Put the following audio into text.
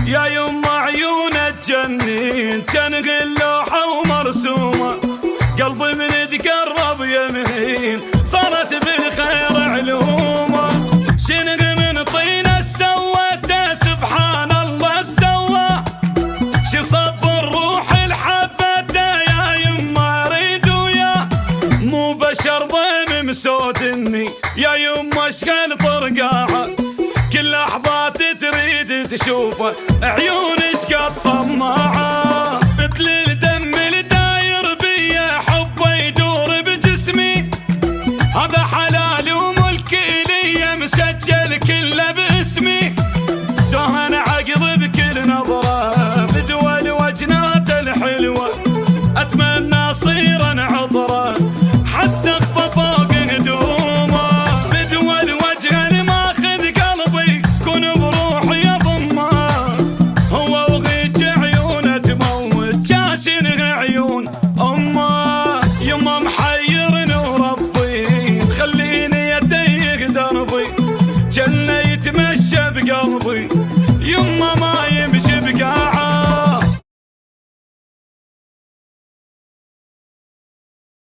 يا يما عيون تجنين كان لوحة ومرسومة، قلبي من تقرب يمين صارت بالخير علومة. شنق من طينة سوته سبحان الله سوى، شي صب الروح الحبته يا يما اريد وياه، مو بشر ضيم مسودني يا يما اشغل طرقاعه، كل لحظات تريد تشوفه عيونك قد طماعه، مثل الدم الداير بيه حبه يدور بجسمي، هذا حلال وملك الي مسجل كله باسمي، دهن عقب بكل نظره بدول وجناته الحلوه، اتمنى اصير عطره حتى اخفى فوق ندومه، بدول وجهه ماخذ قلبي كن بروحي اضمه، هو وغيج عيونه تموت جاشنه عيون امه، يما محيرني وربي خليني اضيق دربي جنه يتمشى بقلبي، يما ما